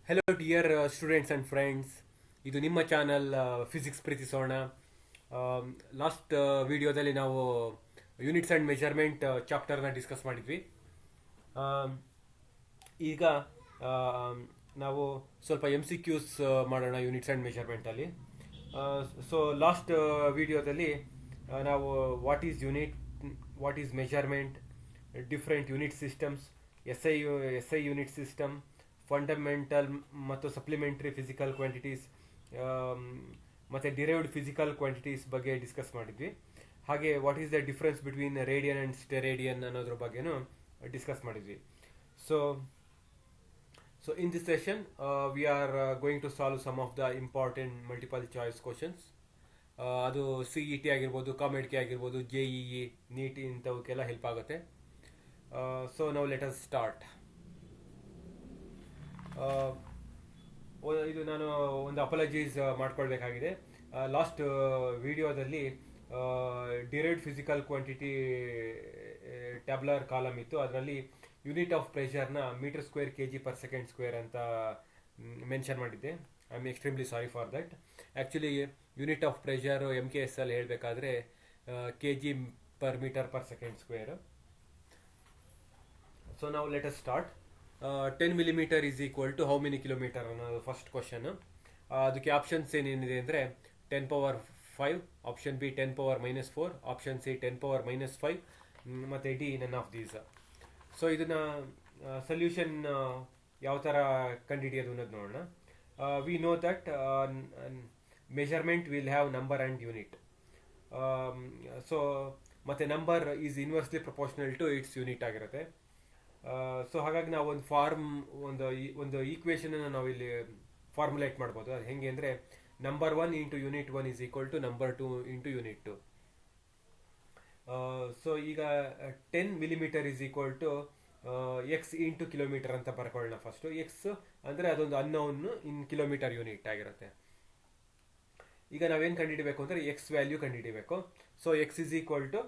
Hello dear students and friends. ಇದು ನಿಮ್ಮ channel physics ಪ್ರೀತಿಸೋಣ. ಲಾಸ್ಟ್ ವಿಡಿಯೋದಲ್ಲಿ ನಾವು ಯೂನಿಟ್ಸ್ ಆ್ಯಂಡ್ ಮೆಜರ್ಮೆಂಟ್ ಚಾಪ್ಟರ್ನ ಡಿಸ್ಕಸ್ ಮಾಡಿದ್ವಿ. ಆಮ್, ಈಗ ನಾವು ಸ್ವಲ್ಪ MCQs ಮಾಡೋಣ ಯೂನಿಟ್ಸ್ ಆ್ಯಂಡ್ ಮೆಜರ್ಮೆಂಟಲ್ಲಿ. ಸೊ ಲಾಸ್ಟ್ ವಿಡಿಯೋದಲ್ಲಿ ನಾವು what is unit, what is measurement, different unit systems, S I unit system, fundamental ಮತ್ತು ಸಪ್ಲಿಮೆಂಟ್ರಿ ಫಿಸಿಕಲ್ ಕ್ವಾಂಟಿಟೀಸ್ ಮತ್ತು ಡಿರೈವ್ಡ್ ಫಿಸಿಕಲ್ ಕ್ವಾಂಟಿಟೀಸ್ ಬಗ್ಗೆ ಡಿಸ್ಕಸ್ ಮಾಡಿದ್ವಿ. ಹಾಗೆ what is the difference between radian and steradian ಅನ್ನೋದ್ರ ಬಗ್ಗೆನೂ discuss ಮಾಡಿದ್ವಿ. So in this session we are going to solve some of the important multiple choice questions. ಅದು CET ಆಗಿರ್ಬೋದು, ಕಾಮೆಡ್ಕೆ ಆಗಿರ್ಬೋದು, JEE, ನೀಟ್ ಇಂಥವಕ್ಕೆಲ್ಲ ಹೆಲ್ಪ್ ಆಗುತ್ತೆ. ಸೊ ನಾವು ಲೆಟ್ ಅಸ್ ಸ್ಟಾರ್ಟ್. ಇದು ನಾನು ಒಂದು ಅಪಾಲಜೀಸ್ ಮಾಡ್ಕೊಳ್ಬೇಕಾಗಿದೆ. ಲಾಸ್ಟ್ ವಿಡಿಯೋದಲ್ಲಿ derived physical quantity tabular column ಇತ್ತು. ಅದರಲ್ಲಿ ಯೂನಿಟ್ ಆಫ್ ಪ್ರೆಷರ್ನ ಮೀಟರ್ ಸ್ಕ್ವೇರ್ kg/s² ಅಂತ ಮೆನ್ಷನ್ ಮಾಡಿದ್ದೆ. I am extremely sorry for that. Actually unit of pressure MKS ಅಲ್ಲಿ ಹೇಳಬೇಕಾದ್ರೆ kg/m/s². ಸೊ ನಾವು let us start. 10 millimeter is equal to how many kilometer ಅನ್ನೋದು first question. ಅದಕ್ಕೆ options ಏನೇನಿದೆ ಅಂದರೆ 10⁵, ಆಪ್ಷನ್ ಬಿ 10⁻⁻⁴, ಆಪ್ಷನ್ ಸಿ 10⁻⁻⁵, ಮತ್ತು D none of these. So ಇದನ್ನ solution ಯಾವ ಥರ ಕಂಡುಹಿಡಿಯೋದು ಅನ್ನೋದು ನೋಡೋಣ. We know that measurement will have number and unit. So ಮತ್ತು number is inversely proportional to its unit ಆಗಿರುತ್ತೆ. ಸೊ ಹಾಗಾಗಿ ನಾವು ಒಂದು ಈಕ್ವೇಷನ್ ನಾವು ಇಲ್ಲಿ ಫಾರ್ಮುಲೇಟ್ ಮಾಡ್ಬೋದು. ಅದು ಹೆಂಗೆ ಅಂದರೆ number 1 into unit 1 is equal to number 2 into unit 2. So ಈಗ 10 millimeter is equal to x into kilometre ಅಂತ ಬರ್ಕೊಳ್ಳೋಣ. ಫಸ್ಟು ಎಕ್ಸ್ ಅಂದರೆ ಅದೊಂದು ಅನ್ನೋನ್ ಇನ್ ಕಿಲೋಮೀಟರ್ ಯೂನಿಟ್ ಆಗಿರುತ್ತೆ. ಈಗ ನಾವೇನು ಕಂಡುಹಿಡಬೇಕು ಅಂದರೆ ಎಕ್ಸ್ ವ್ಯಾಲ್ಯೂ ಕಂಡುಹಿಡಬೇಕು. So x is equal to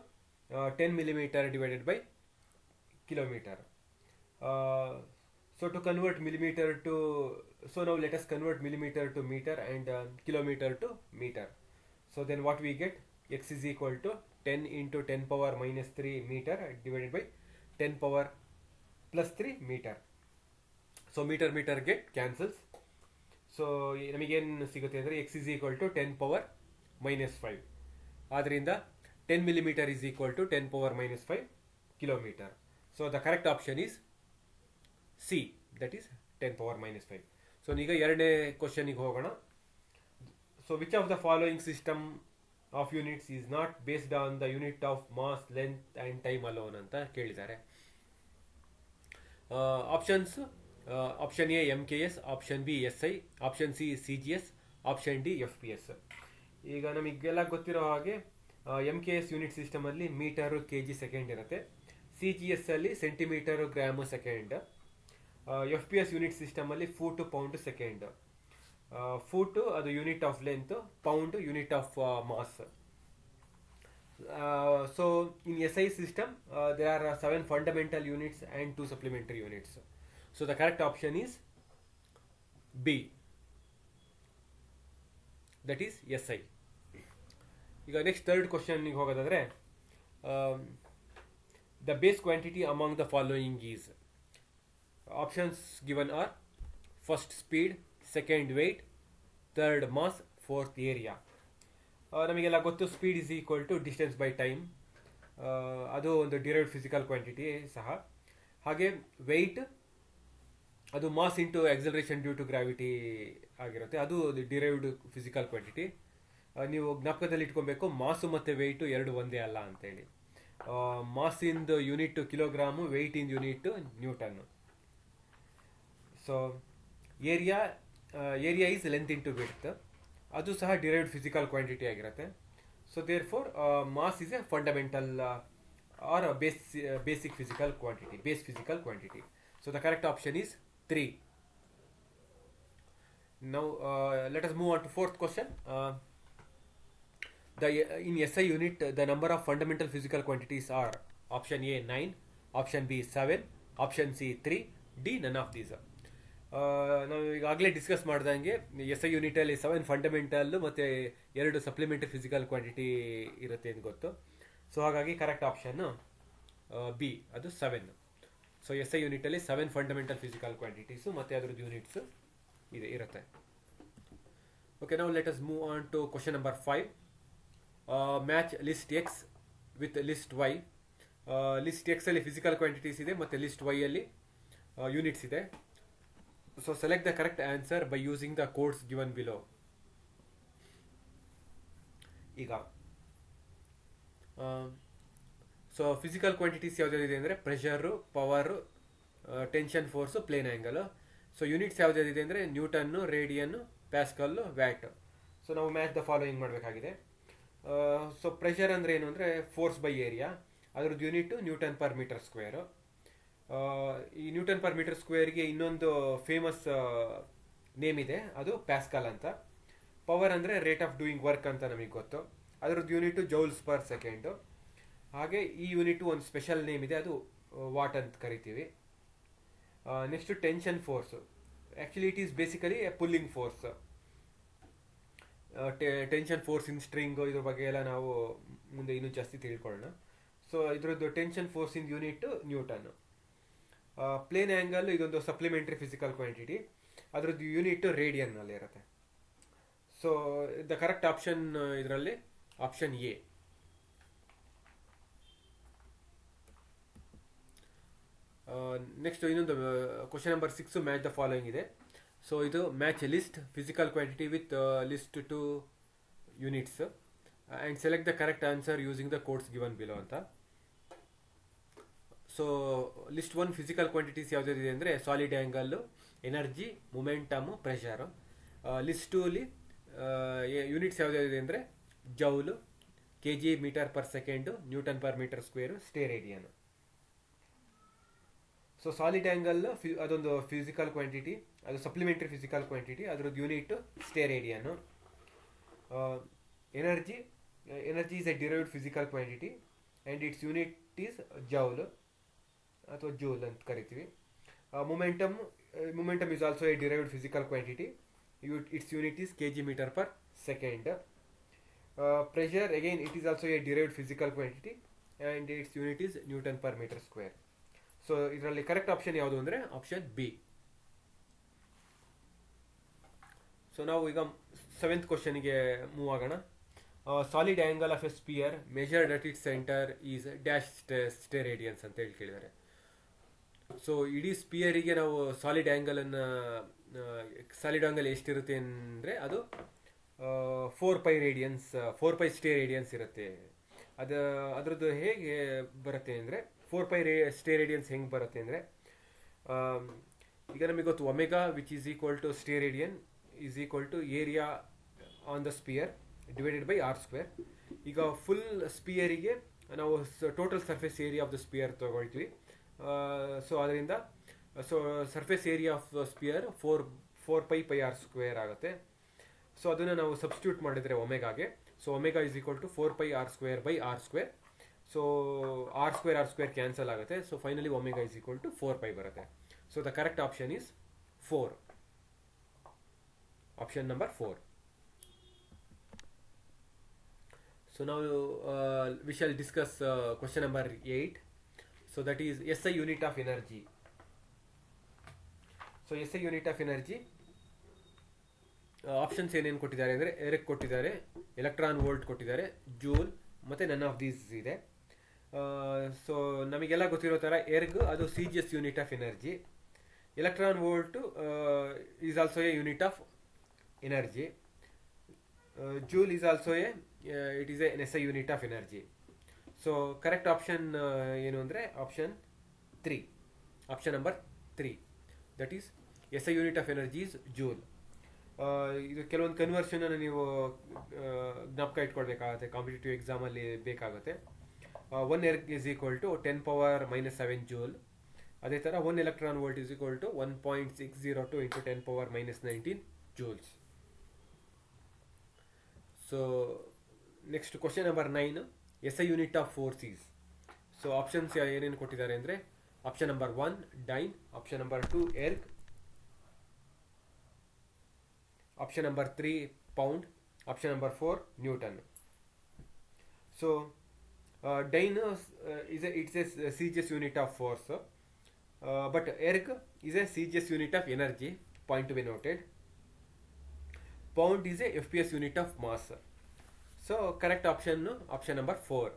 10 millimeter divided by kilometre. So to convert millimeter to, so now let us convert millimeter to meter and kilometer to meter. So then what we get, x is equal to 10 into 10⁻⁻³ meter divided by 10⁻+3 meter. So meter get cancels. So ನಮಗೇನು ಸಿಗುತ್ತೆ ಅಂದರೆ x is equal to 10⁻⁻⁵. ಆದ್ದರಿಂದ 10 millimeter is equal to 10⁻⁻⁵ kilometer. So the correct option is C, that is 10⁻⁻⁵. So ಈಗ ಎರಡನೇ ಕ್ವಶನಿಗೆ ಹೋಗೋಣ. So which of the following system of units is not based on the unit of mass, length and time alone ಅಂತ ಕೇಳಿದ್ದಾರೆ. Options: option A MKS, option B SI, option C CGS, option D FPS. ಈಗ ನಮಗೆಲ್ಲ ಗೊತ್ತಿರೋ ಹಾಗೆ MKS unit ಸಿಸ್ಟಮಲ್ಲಿ metre kg/s ಇರುತ್ತೆ. CGS ಅಲ್ಲಿ centimetre ಗ್ರಾಮ್/s. FPS unit ಸಿಸ್ಟಮಲ್ಲಿ ಫೂಟು ಪೌಂಡ್/s. ಫೂಟು ಅದು unit of length, pound unit of mass. So in SI system there are 7 fundamental units and 2 supplementary units. So the correct option is B, that is SI. ಈಗ next third ಕ್ವಶನ್ಗೆ ಹೋಗೋದಾದ್ರೆ, the base quantity among the following is. Options given are first speed, second weight, third mass, fourth area. ನಮಗೆಲ್ಲ ಗೊತ್ತು speed is equal to distance by time. ಅದು ಒಂದು derived physical quantity ಸಹ. ಹಾಗೆ weight ಅದು mass into acceleration due to gravity ಆಗಿರುತ್ತೆ. ಅದು derived physical quantity. ನೀವು ಜ್ಞಾಪಕದಲ್ಲಿ ಇಟ್ಕೊಬೇಕು, ಮಾಸು ಮತ್ತು ವೆಯ್ಟು ಎರಡು ಒಂದೇ ಅಲ್ಲ ಅಂತೇಳಿ. Mass in unit kilogram, weight in unit newton. So area is length into width, ಅದು ಸಹ ಡಿರೈವ್ಡ್ ಫಿಸಿಕಲ್ ಕ್ವಾಂಟಿಟಿ ಆಗಿರುತ್ತೆ. So therefore mass is a fundamental or basic physical quantity, base physical quantity. So the correct option is 3. Now let us move on to fourth question. In SI unit, the number of fundamental physical quantities are option A 9, option B 7, option C 3, D none of these. ನಾವು ಈಗಾಗಲೇ discuss ಮಾಡ್ದಂಗೆ S I ಯೂನಿಟಲ್ಲಿ 7 fundamental ಮತ್ತು 2 supplementary physical quantity ಇರುತ್ತೆ ಅಂತ ಗೊತ್ತು. So ಹಾಗಾಗಿ correct option B, ಅದು 7. ಸೊ ಎಸ್ ಐ ಯೂನಿಟಲ್ಲಿ 7 ಫಂಡಮೆಂಟಲ್ ಫಿಸಿಕಲ್ ಕ್ವಾಂಟಿಟೀಸು ಮತ್ತು ಅದ್ರದ್ದು ಯೂನಿಟ್ಸು ಇರುತ್ತೆ. ಓಕೆ, ನಾವು let us move on to question number 5. Match list X with list Y. List X ಅಲ್ಲಿ ಫಿಸಿಕಲ್ ಕ್ವಾಂಟಿಟೀಸ್ ಇದೆ ಮತ್ತು ಲಿಸ್ಟ್ ವೈ ಅಲ್ಲಿ ಯೂನಿಟ್ಸ್ ಇದೆ. So select the correct answer by using the codes given below. ಈಗ so physical quantities ಯಾವ್ದಾವ್ದಿದೆ ಅಂದರೆ pressure, power, tension, force, plane angle. So units ಯಾವ್ದಾವ್ದಿದೆ ಅಂದರೆ newton, radian, pascal, watt. So ನಾವು match the following ಮಾಡಬೇಕಾಗಿದೆ. So pressure ಅಂದರೆ ಏನು ಅಂದರೆ force by area, ಅದ್ರದ್ದು unit newton per metre square. ಈ ನ್ಯೂಟನ್ ಪರ್ ಮೀಟರ್ ಸ್ಕ್ವೇರ್ಗೆ ಇನ್ನೊಂದು ಫೇಮಸ್ ನೇಮ್ ಇದೆ, ಅದು ಪ್ಯಾಸ್ಕಲ್ ಅಂತ. ಪವರ್ ಅಂದರೆ ರೇಟ್ ಆಫ್ ಡೂಯಿಂಗ್ ವರ್ಕ್ ಅಂತ ನಮಗೆ ಗೊತ್ತು, ಅದ್ರದ್ದು ಯೂನಿಟ್ ಜೌಲ್ಸ್ ಪರ್ ಸೆಕೆಂಡು. ಹಾಗೆ ಈ ಯೂನಿಟ್ ಒಂದು ಸ್ಪೆಷಲ್ ನೇಮ್ ಇದೆ, ಅದು ವಾಟ್ ಅಂತ ಕರಿತೀವಿ. Next tension force. Actually it is basically A pulling force. Tension force in string, ಇದ್ರ ಬಗ್ಗೆ ಎಲ್ಲ ನಾವು ಮುಂದೆ ಇನ್ನೂ ಜಾಸ್ತಿ ತಿಳ್ಕೊಳ್ಳೋಣ. ಸೊ ಇದ್ರದ್ದು tension force in unit newton. Plane angle ಇದೊಂದು ಸಪ್ಲಿಮೆಂಟರಿ ಫಿಸಿಕಲ್ ಕ್ವಾಂಟಿಟಿ, ಅದರದ್ದು ಯೂನಿಟ್ ರೇಡಿಯನ್ ಅಲ್ಲಿ ಇರುತ್ತೆ. ಸೊ ದ ಕರೆಕ್ಟ್ ಆಪ್ಷನ್ ಇದರಲ್ಲಿ ಆಪ್ಷನ್ ಎ. ನೆಕ್ಸ್ಟ್ ಇನ್ನೊಂದು question number 6 match the following ಇದೆ. ಸೊ ಇದು match list physical quantity with list two units and select the correct answer using the codes given below ಅಂತ. So list 1 physical quantities ಯಾವುದಿದೆ ಅಂದರೆ solid angle, energy, momentum, pressure. List 2 ಅಲ್ಲಿ units ಯಾವುದಿದೆ ಅಂದರೆ joule, K G metre per second, newton per metre square, steradian. So solid angle ಅದೊಂದು physical quantity, ಅದು supplementary physical quantity, ಅದರದ್ದು unit steradian. Energy is a derived physical quantity and its unit is joule ಅಥವಾ joule ಅಂತ ಕರಿತೀವಿ. Momentum is also a derived physical quantity, its unit is K G metre per second. Pressure again it is also a derived physical quantity and its unit is newton per metre square. So ಇದರಲ್ಲಿ correct option ಯಾವುದು ಅಂದರೆ option B. So ನಾವು ಈಗ 7th ಕ್ವಶನ್ಗೆ move ಆಗೋಣ. Solid angle of a sphere measured at its centre is dash stay radians ಅಂತ ಹೇಳಿ ಕೇಳಿದ್ದಾರೆ. ಸೊ ಇಡೀ ಸ್ಪಿಯರಿಗೆ ನಾವು ಸಾಲಿಡ್ ಆ್ಯಂಗಲ್ ಎಷ್ಟಿರುತ್ತೆ ಅಂದರೆ ಅದು 4π ರೇಡಿಯನ್ಸ್, 4π ಸ್ಟೇ ರೇಡಿಯನ್ಸ್ ಇರುತ್ತೆ. ಅದರದ್ದು ಹೇಗೆ ಬರುತ್ತೆ ಅಂದರೆ 4π ಸ್ಟೇ ರೇಡಿಯನ್ಸ್ ಹೆಂಗೆ ಬರುತ್ತೆ ಅಂದರೆ, ಈಗ ನಮಗೆ ಗೊತ್ತು omega which is equal to steradian is equal to area on the sphere divided by R square. ಈಗ ಫುಲ್ ಸ್ಪಿಯರಿಗೆ ನಾವು total surface area of the sphere ತಗೊಳ್ತೀವಿ. ಸೊ ಅದರಿಂದ surface area of the sphere 4π R square ಆಗುತ್ತೆ. So ಅದನ್ನು ನಾವು substitute ಮಾಡಿದರೆ ಒಮೆಗಾಗೆ, so omega is equal to 4π R square by R square. So R square cancel ಆಗುತ್ತೆ. So finally omega is equal to 4π ಬರುತ್ತೆ. So the correct option is 4, option number 4. So now we shall discuss question number 8. So that is SI unit of energy. So SI unit of energy options ಏನೇನು ಕೊಟ್ಟಿದ್ದಾರೆ ಅಂದರೆ ಎರ್ಗ್ ಕೊಟ್ಟಿದ್ದಾರೆ, electron volt ಕೊಟ್ಟಿದ್ದಾರೆ, ಜೂಲ್ ಮತ್ತು ನನ್ of these ಇದೆ. So ನಮಗೆಲ್ಲ ಗೊತ್ತಿರೋ ಥರ ಎರ್ಗ್ ಅದು CGS unit of energy, electron volt is also a unit of energy, joule is also it is an SI unit of energy. So correct option ಏನು ಅಂದರೆ option 3, option number 3, that is SI unit of energy is joule. ಇದು ಕೆಲವೊಂದು conversion ನೀವು ಜ್ಞಾಪಕ ಇಟ್ಕೊಳ್ಬೇಕಾಗುತ್ತೆ, competitive ಎಕ್ಸಾಮಲ್ಲಿ ಬೇಕಾಗುತ್ತೆ. 1 erg is equal to 10⁻⁻7 joule. ಅದೇ ಥರ 1 electron volt is equal to 1.602 × 10⁻−19 joules. So next question number 9, SI unit of force is. So options ಏನೇನು ಕೊಟ್ಟಿದ್ದಾರೆ ಅಂದರೆ option number 1 dyne, option number 2 erg, Option number 3 pound. Option number 4 Newton. So Dyne it's a CGS unit of force, but erg is a CGS unit of energy. Point to be noted. Pound is a FPS unit of mass. So correct option number 4.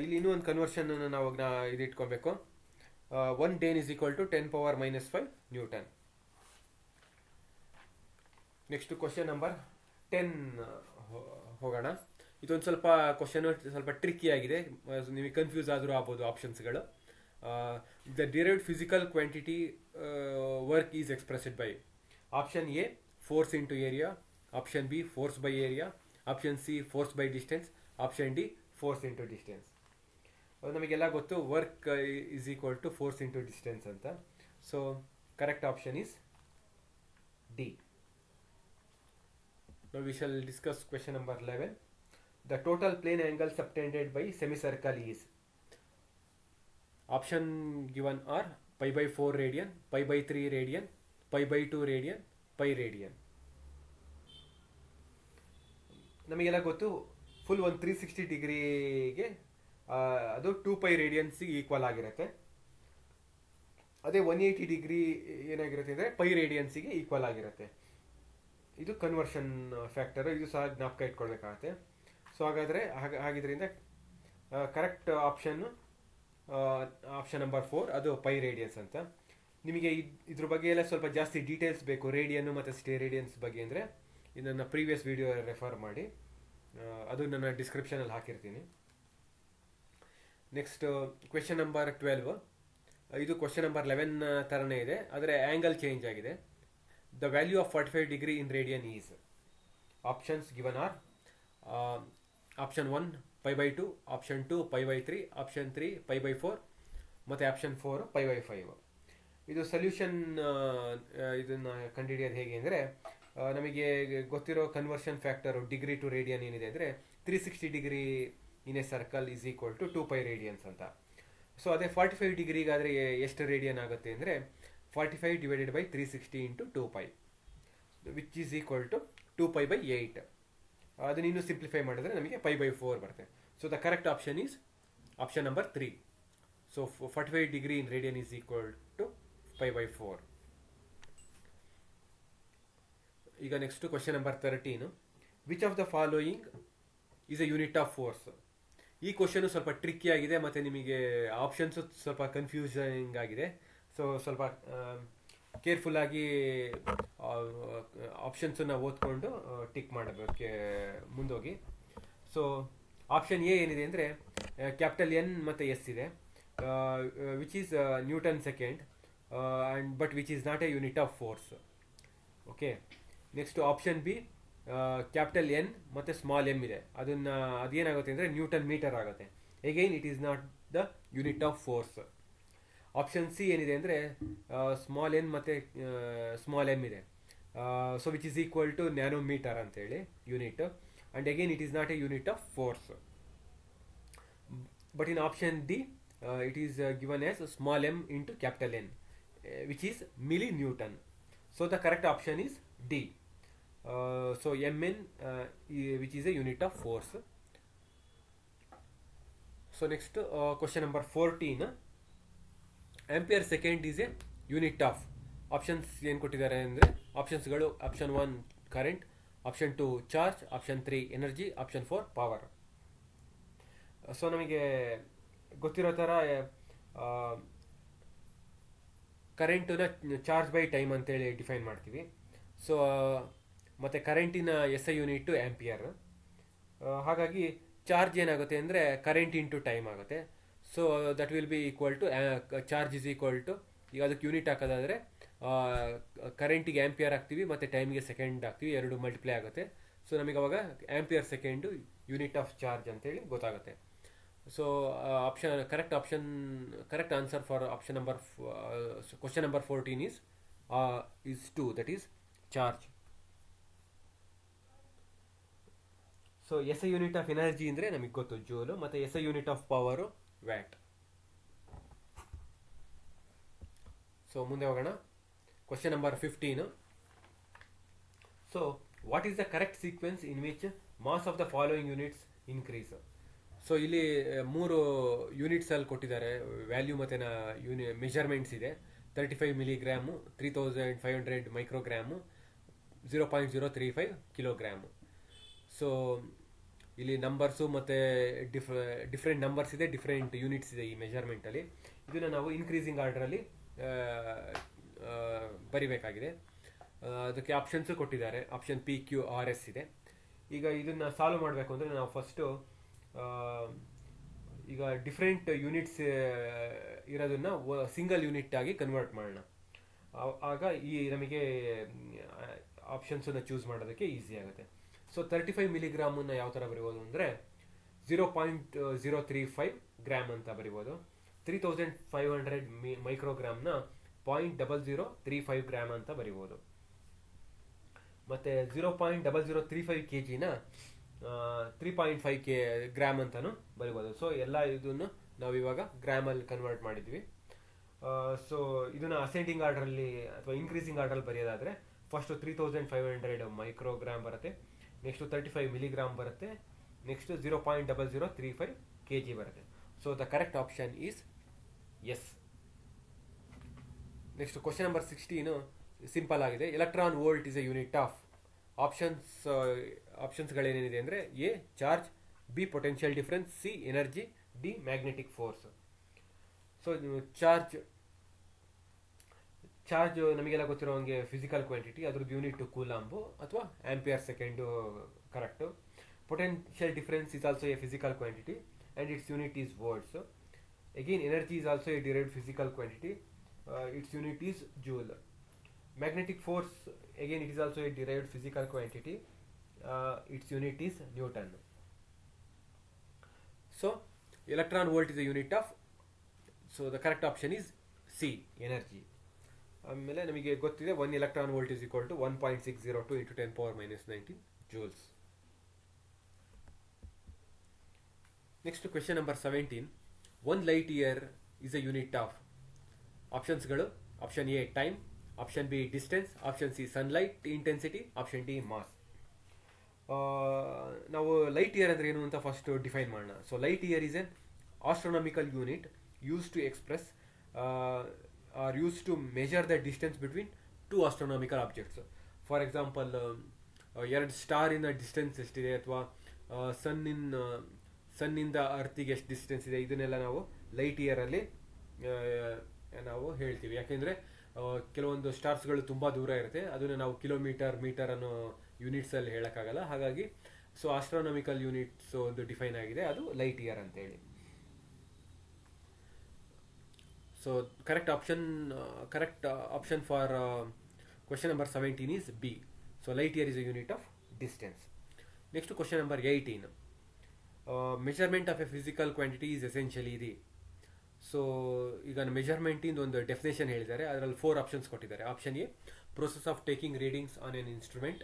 ಇಲ್ಲಿ ಇನ್ನೂ ಒಂದು conversion ನಾವು ಇದು ಇಟ್ಕೊಬೇಕು. 1 Dane is equal to 10 power minus 5 Newton. Next question number 10 ಹೋಗೋಣ. ಇದೊಂದು ಸ್ವಲ್ಪ question ಸ್ವಲ್ಪ ಟ್ರಿಕ್ಕಿ ಆಗಿದೆ, ನಿಮಗೆ ಕನ್ಫ್ಯೂಸ್ ಆದರೂ ಆಗ್ಬೋದು ಆಪ್ಷನ್ಸ್ಗಳು. The derived physical quantity work is expressed by option A force into area, option B force by area, option C force by distance, option D force into distance. ನಮಗೆಲ್ಲ ಗೊತ್ತು work is equal to force into distance ಅಂತ. So correct option is D. Now we shall discuss question number 11. The total plane angle subtended by semicircle is. Option given are pi by 4 radian, pi by 3 radian, pi by 2 radian, pi radian. ನಮಗೆಲ್ಲ ಗೊತ್ತು full ಒಂದು 360 ಡಿಗ್ರಿಗೆ ಅದು 2 pi ರೇಡಿಯನ್ಸಿಗೆ equal ಆಗಿರುತ್ತೆ. ಅದೇ 180 degree ಏನಾಗಿರುತ್ತೆ ಅಂದರೆ pi ರೇಡಿಯನ್ಸಿಗೆ equal ಆಗಿರುತ್ತೆ. ಇದು ಕನ್ವರ್ಷನ್ ಫ್ಯಾಕ್ಟರ್, ಇದು ಸಹ ಜ್ಞಾಪಕ ಇಟ್ಕೊಳ್ಬೇಕಾಗತ್ತೆ. ಸೊ ಹಾಗಿದ್ರಿಂದ ಕರೆಕ್ಟ್ ಆಪ್ಷನ್ ನಂಬರ್ 4 ಅದು ಪೈ ರೇಡಿಯನ್ಸ್ ಅಂತ. ನಿಮಗೆ ಇದ್ರ ಬಗ್ಗೆ ಎಲ್ಲ ಸ್ವಲ್ಪ ಜಾಸ್ತಿ ಡೀಟೇಲ್ಸ್ ಬೇಕು ರೇಡಿಯನ್ ಮತ್ತು ಸ್ಟೇರೇಡಿಯನ್ಸ್ ಬಗ್ಗೆ ಅಂದರೆ ನನ್ನ ಪ್ರೀವಿಯಸ್ ವಿಡಿಯೋ ರೆಫರ್ ಮಾಡಿ, ಅದು ನನ್ನ ಡಿಸ್ಕ್ರಿಪ್ಷನಲ್ಲಿ ಹಾಕಿರ್ತೀನಿ. Next question number 12. ಇದು ಕ್ವೆಶನ್ ನಂಬರ್ 11 ಥರನೇ ಇದೆ, ಆದರೆ ಆ್ಯಂಗಲ್ ಚೇಂಜ್ ಆಗಿದೆ. The value of 45 degree in radian is. Options given are option 1 pi by 2, option 2 pi by 3, option 3 pi by 4 ಮತ್ತು ಆಪ್ಷನ್ 4 pi by 5. ಇದು ಸೊಲ್ಯೂಷನ್ ಇದನ್ನು ಕಂಡುಹಿಡಿಯೋದು ಹೇಗೆ ಅಂದರೆ ನಮಗೆ ಗೊತ್ತಿರೋ conversion factor degree to radian ಏನಿದೆ ಅಂದರೆ 360 degree in a circle is equal to 2 pi radians ಅಂತ. ಸೊ ಅದೇ 45 ಡಿಗ್ರಿಗಾದರೆ ಎಷ್ಟು ರೇಡಿಯನ್ ಆಗುತ್ತೆ ಅಂದರೆ 45 divided by 360 into 2 pi, which is equal to 2 pi by 8. ಅದನ್ನು ಇನ್ನೂ ಸಿಂಪ್ಲಿಫೈ ಮಾಡಿದ್ರೆ ನಮಗೆ pi by 4 ಬರುತ್ತೆ. So the correct option is option number 3. So 45 degree in radian is equal to pi by 4. ಈಗ next question number 13. Which of the following is a unit of force. ಈ question ಸ್ವಲ್ಪ tricky ಆಗಿದೆ ಮತ್ತು ನಿಮಗೆ options ಸ್ವಲ್ಪ confusing ಆಗಿದೆ. So ಸ್ವಲ್ಪ ಕೇರ್ಫುಲ್ಲಾಗಿ ಆಪ್ಷನ್ಸನ್ನು ಓದ್ಕೊಂಡು ಟಿಕ್ ಮಾಡಬೇಕು ಮುಂದೋಗಿ. ಸೊ ಆಪ್ಷನ್ ಎ ಏನಿದೆ ಅಂದರೆ ಕ್ಯಾಪಿಟಲ್ ಎನ್ ಮತ್ತು ಎಸ್ ಇದೆ, which is newton second and but which is not a unit of force. Okay. Next option B capital N ಮತ್ತು ಸ್ಮಾಲ್ ಎಮ್ ಇದೆ, ಅದೇನಾಗುತ್ತೆ ಅಂದರೆ ನ್ಯೂಟನ್ ಮೀಟರ್ ಆಗುತ್ತೆ. Again it is not the unit of force. Option C ಏನಿದೆ ಅಂದರೆ small N ಮತ್ತು small M ಇದೆ, so which is equal to nanometre ಅಂತೇಳಿ unit, and again it is not a unit of force. But in option D it is given as small m into capital N, which is milli newton. So the correct option is D. So m N which is a unit of force. So next question number 14. Ampere second is a unit of. Options ಏನು ಕೊಟ್ಟಿದ್ದಾರೆ ಅಂದರೆ ಆಪ್ಷನ್ಸ್ಗಳು option 1 current, option 2 charge, option 3 energy, option 4 power. So ನಮಗೆ ಗೊತ್ತಿರೋ ಥರ ಕರೆಂಟನ್ನ charge by time ಅಂತೇಳಿ define ಮಾಡ್ತೀವಿ. ಸೊ ಮತ್ತು ಕರೆಂಟಿನ ಎಸ್ ಐ ಯೂನಿಟ್ಟು ಆಂಪಿಯರ್. ಹಾಗಾಗಿ ಚಾರ್ಜ್ ಏನಾಗುತ್ತೆ ಅಂದರೆ ಕರೆಂಟ್ ಇಂಟು ಟೈಮ್ ಆಗುತ್ತೆ. So that will be equal to charge is equal to, ಈಗ ಅದಕ್ಕೆ ಯೂನಿಟ್ ಹಾಕೋದಾದರೆ ಕರೆಂಟಿಗೆ ಆಂಪಿಯರ್ ಹಾಕ್ತೀವಿ ಮತ್ತು ಟೈಮಿಗೆ ಸೆಕೆಂಡ್ ಹಾಕ್ತೀವಿ, ಎರಡು ಮಲ್ಟಿಪ್ಲೈ ಆಗುತ್ತೆ. ಸೊ ನಮಗೆ ಅವಾಗ ampere second unit of charge ಅಂತೇಳಿ ಗೊತ್ತಾಗುತ್ತೆ. So correct answer for option number question number 14 is 2, that is charge. So S I unit of energy ಅಂದರೆ ನಮಗೆ ಗೊತ್ತು ಜೂಲು, ಮತ್ತು S I unit of power watt. So ಮುಂದೆ ಹೋಗೋಣ. Question number 15. So what is the correct sequence in which mass of the following units increase. So ಇಲ್ಲಿ ಮೂರು units ಅಲ್ಲಿ ಕೊಟ್ಟಿದ್ದಾರೆ, ವ್ಯಾಲ್ಯೂ ಮತ್ತು ಮೆಜರ್ಮೆಂಟ್ಸ್ ಇದೆ. 35 ಮಿಲಿಗ್ರಾಮು, 3500 ಮೈಕ್ರೋಗ್ರಾಮು, 0.035 ಕಿಲೋಗ್ರಾಮು. ಸೊ ಇಲ್ಲಿ ನಂಬರ್ಸು ಮತ್ತು ಡಿಫ್ರೆಂಟ್ ನಂಬರ್ಸ್ ಇದೆ, ಡಿಫ್ರೆಂಟ್ ಯೂನಿಟ್ಸ್ ಇದೆ ಈ ಮೆಜರ್ಮೆಂಟಲ್ಲಿ. ಇದನ್ನು ನಾವು ಇನ್ಕ್ರೀಸಿಂಗ್ ಆರ್ಡ್ರಲ್ಲಿ ಬರಿಬೇಕಾಗಿದೆ. ಅದಕ್ಕೆ ಆಪ್ಷನ್ಸು ಕೊಟ್ಟಿದ್ದಾರೆ, option P Q R S ಇದೆ. ಈಗ ಇದನ್ನು ಸಾಲ್ವ್ ಮಾಡಬೇಕು ಅಂದರೆ ನಾವು ಫಸ್ಟು ಈಗ ಡಿಫ್ರೆಂಟ್ ಯೂನಿಟ್ಸ್ ಇರೋದನ್ನ ಸಿಂಗಲ್ ಯೂನಿಟ್ ಆಗಿ ಕನ್ವರ್ಟ್ ಮಾಡೋಣ. ಆಗ ಈ ನಮಗೆ ಆಪ್ಷನ್ಸನ್ನು ಚೂಸ್ ಮಾಡೋದಕ್ಕೆ ಈಸಿ ಆಗುತ್ತೆ. ಸೊ 35 ಮಿಲಿಗ್ರಾಮನ್ನು ಯಾವ ಥರ ಬರಿಬೋದು ಅಂದರೆ 0.035 ಗ್ರಾಮ್ ಅಂತ ಬರಿಬೋದು. 3500 ಮೈಕ್ರೋಗ್ರಾಮ್ನ 0.0035 ಗ್ರಾಮ್ ಅಂತ ಬರಿಬೋದು. ಮತ್ತು 0.0035 ಕೆ ಜಿನ 3.5 ಗ್ರಾಮ್ ಅಂತಲೂ ಬರಿಬೋದು. ಸೊ ಎಲ್ಲ ಇದನ್ನು ನಾವು ಇವಾಗ ಗ್ರಾಮಲ್ಲಿ ಕನ್ವರ್ಟ್ ಮಾಡಿದ್ವಿ. ಸೊ ಇದನ್ನು ಅಸೆಂಡಿಂಗ್ ಆರ್ಡ್ರಲ್ಲಿ ಅಥವಾ ಇನ್ಕ್ರೀಸಿಂಗ್ ಆರ್ಡ್ರಲ್ಲಿ ಬರೆಯೋದಾದರೆ ಫಸ್ಟು 3500 ಮೈಕ್ರೋಗ್ರಾಮ್ ಬರುತ್ತೆ, ನೆಕ್ಸ್ಟು 35 ಮಿಲಿಗ್ರಾಮ್ ಬರುತ್ತೆ, ನೆಕ್ಸ್ಟು 0.0035 ಕೆ ಜಿ ಬರುತ್ತೆ. So the correct option is S. Next question number 16 simple ಆಗಿದೆ. Electron volt is a unit of ಆಪ್ಷನ್ಸ್ಗಳೇನೇನಿದೆ ಅಂದರೆ A charge, B potential difference, C energy, D magnetic force. So charge ನಮಗೆಲ್ಲ ಗೊತ್ತಿರೋ ಹಂಗೆ physical quantity, ಅದ್ರದ್ದು unit coulomb ಅಥವಾ ampere second correct. Potential difference is also A physical quantity and its unit is volts. Again energy is also a derived physical quantity. Its unit is joule. Magnetic force, again it is also a derived physical quantity. Its unit is Newton. So electron volt is a unit of, so the correct option is C, energy. ಆಮೇಲೆ ನಮಗೆ ಗೊತ್ತಿದೆ 1 electron volt is equal to 1.602 into 10 power minus 19 joules. Next question number 17. 1 light year is a unit of ಆಪ್ಷನ್ಸ್ಗಳು: option A time, option B distance, option C sunlight intensity, option D mass. ನಾವು light year ಅಂದ್ರೆ ಏನು ಅಂತ first define ಮಾಡೋಣ. So light year is an astronomical unit use to express or use to measure the distance between two astronomical objects. For example, 2 ಸ್ಟಾರಿನ distance ಎಷ್ಟಿದೆ, ಅಥವಾ ಸನ್ನಿಂದ ಅರ್ತಿಗೆ ಎಷ್ಟು distance ಇದೆ, ಇದನ್ನೆಲ್ಲ ನಾವು ಲೈಟ್ ಇಯರಲ್ಲಿ ನಾವು ಹೇಳ್ತೀವಿ. ಯಾಕೆಂದರೆ ಕೆಲವೊಂದು ಸ್ಟಾರ್ಸ್ಗಳು ತುಂಬ ದೂರ ಇರುತ್ತೆ, ಅದನ್ನು ನಾವು ಕಿಲೋಮೀಟರ್, ಮೀಟರ್ ಅನ್ನೋ ಯೂನಿಟ್ಸಲ್ಲಿ ಹೇಳೋಕ್ಕಾಗಲ್ಲ. ಹಾಗಾಗಿ ಸೊ ಆಸ್ಟ್ರೋನಾಮಿಕಲ್ ಯೂನಿಟ್ಸ್ ಒಂದು ಡಿಫೈನ್ ಆಗಿದೆ, ಅದು ಲೈಟ್ ಇಯರ್ ಅಂತೇಳಿ. So correct option for question number 17 is B. So light year is a unit of distance. Next question number 18. Measurement of a physical quantity is essentially the. So ಈಗ ಮೆಜರ್ಮೆಂಟಿಂದ ಒಂದು definition ಹೇಳಿದ್ದಾರೆ, ಅದರಲ್ಲಿ 4 options ಕೊಟ್ಟಿದ್ದಾರೆ. Option A process of taking readings on N instrument,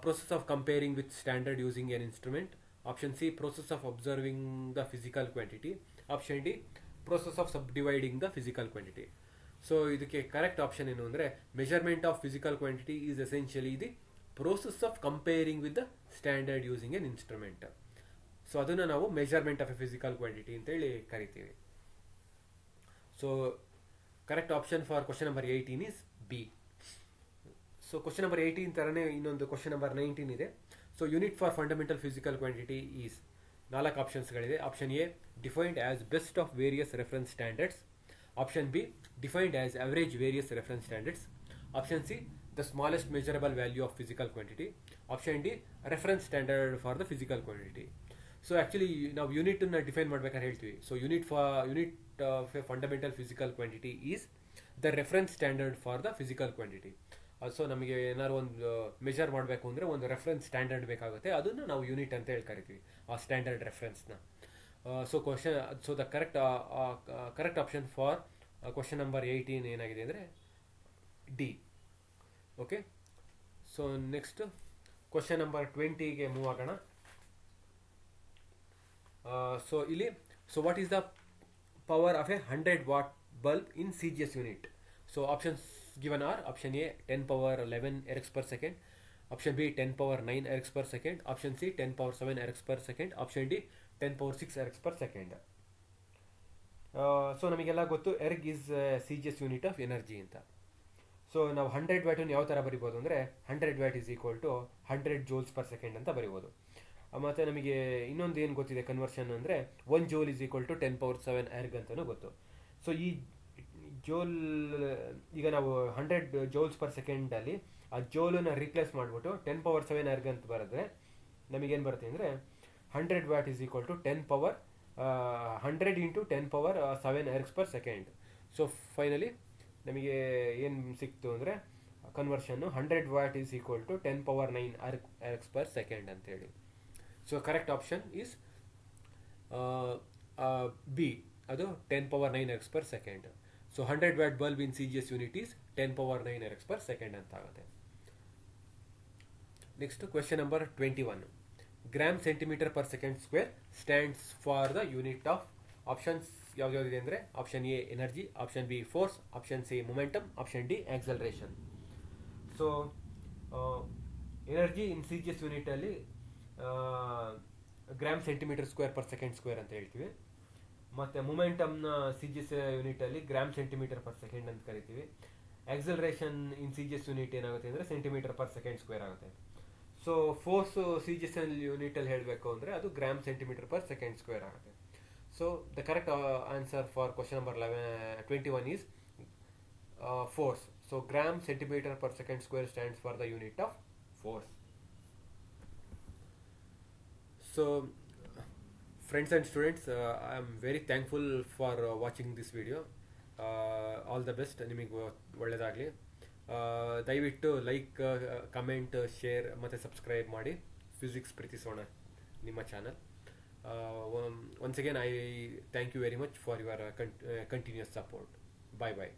process of comparing with standard using an instrument, option C process of observing the physical quantity, option D process of subdividing the physical quantity. So ಇದಕ್ಕೆ correct option ಏನು ಅಂದರೆ measurement of physical quantity is essentially the process of comparing with the standard using an instrument. So ಅದನ್ನು ನಾವು measurement of a physical quantity ಅಂತೇಳಿ ಕರಿತೀವಿ. So correct option for question number 18 is B. So question number 18 ತರನೇ ಇನ್ನೊಂದು question number 19 ಇದೆ. So unit for fundamental physical quantity is 4 ಆಪ್ಷನ್ಸ್ಗಳಿದೆ. Option A defined as best of various reference standards, option B defined as average various reference standards, option C the smallest measurable value of physical quantity, option D reference standard for the physical quantity. So actually ನಾವು ಯೂನಿಟನ್ನು define ಮಾಡ್ಬೇಕಾದ್ರೆ ಹೇಳ್ತೀವಿ. So unit of a fundamental physical quantity is the reference standard for the physical quantity. So ನಮಗೆ ಏನಾದ್ರು ಒಂದು measure ಮಾಡಬೇಕು ಅಂದರೆ ಒಂದು ರೆಫರೆನ್ಸ್ ಸ್ಟ್ಯಾಂಡರ್ಡ್ ಬೇಕಾಗುತ್ತೆ, ಅದನ್ನು ನಾವು ಯೂನಿಟ್ ಅಂತ ಹೇಳಿ ಕರಿತೀವಿ, ಆ ಸ್ಟ್ಯಾಂಡರ್ಡ್ ರೆಫರೆನ್ಸ್ನ. So the correct option for question number 18 ಏನಾಗಿದೆ ಅಂದರೆ D. Okay, so next question number 20ಗೆ ಮೂವ್ ಆಗೋಣ. ಸೊ ಇಲ್ಲಿ what is the power of a 100 watt bulb in CGS unit? So options given are: option A 10 power 11 ergs per second, option B 10 power 9 ergs per second, option C 10 power 7 ergs per second, option D 10 power 6 ergs per second. So ನಮಗೆಲ್ಲ ಗೊತ್ತು erg is C G S unit of energy ಅಂತ. So ನಾವು 100 ವ್ಯಾಟನ್ನು ಯಾವ ಥರ ಬರಿಬೋದು ಅಂದರೆ 100 watt is equal to 100 joules per second ಅಂತ ಬರಿಬೋದು. ಮತ್ತು ನಮಗೆ ಇನ್ನೊಂದು ಏನು ಗೊತ್ತಿದೆ ಕನ್ವರ್ಷನ್ ಅಂದರೆ 1 ಜೂಲ್ ಈಸ್ ಈಕ್ವಲ್ ಟು 10 ಪವರ್ 7 ಎರ್ಗ್ ಅಂತಲೂ ಗೊತ್ತು. ಸೊ ಈ ಜೋಲ್ ಈಗ ನಾವು 100 ಜೋಲ್ಸ್ ಪರ್ ಸೆಕೆಂಡಲ್ಲಿ ಆ ಜೋಲನ್ನು ರೀಪ್ಲೇಸ್ ಮಾಡಿಬಿಟ್ಟು 10 ಪವರ್ 7 ಎರ್ಗ್ ಅಂತ ಬರೆದ್ರೆ ನಮಗೇನು ಬರುತ್ತೆ ಅಂದರೆ 100 watt is equal to 10 power 100 into 10 power 7 ergs per second. So finally ನಮಗೆ ಏನು ಸಿಕ್ತು ಅಂದರೆ ಕನ್ವರ್ಷನ್ನು 100 watt is equal to 10 power 9 ergs per second ಅಂತೇಳಿ. So correct option is B, ಅದು 10 power 9 ergs per second. So 100 watt bulb in C G S unit is 10 power 9 ergs per second ಅಂತ ಆಗುತ್ತೆ. Next question number 21. Gram centimetre per second square stands for the unit of. Options ಯಾವ್ಯಾವುದಿದೆ ಅಂದರೆ option A energy, option B force, option C momentum, option D acceleration. So energy in C G S ಯೂನಿಟಲ್ಲಿ gram centimetre square per second square ಅಂತ ಹೇಳ್ತೀವಿ. ಮತ್ತು ಮೊಮೆಂಟಮ್ನ C G S ಯೂನಿಟಲ್ಲಿ gram centimetre per second ಅಂತ ಕರಿತೀವಿ. Acceleration in C G S unit ಏನಾಗುತ್ತೆ ಅಂದರೆ ಸೆಂಟಿಮೀಟರ್ ಪರ್ ಸೆಕೆಂಡ್ ಸ್ಕ್ವೇರ್ ಆಗುತ್ತೆ. So force C G S ಯೂನಿಟಲ್ಲಿ ಹೇಳಬೇಕು ಅಂದರೆ ಅದು gram centimetre per second square ಆಗುತ್ತೆ. So the correct answer for question number 21 is force. So gram centimeter per second square stands for the unit of force. So friends and students, I am very thankful for watching this video. All the best. ನಿಮಗೆ ಒಳ್ಳೆಯದಾಗಲಿ. ದಯವಿಟ್ಟು like, comment, share ಮತ್ತು subscribe ಮಾಡಿ physics ಪ್ರೀತಿಸೋಣ ನಿಮ್ಮ channel. Once again, I thank you very much for your continuous support. Bye bye.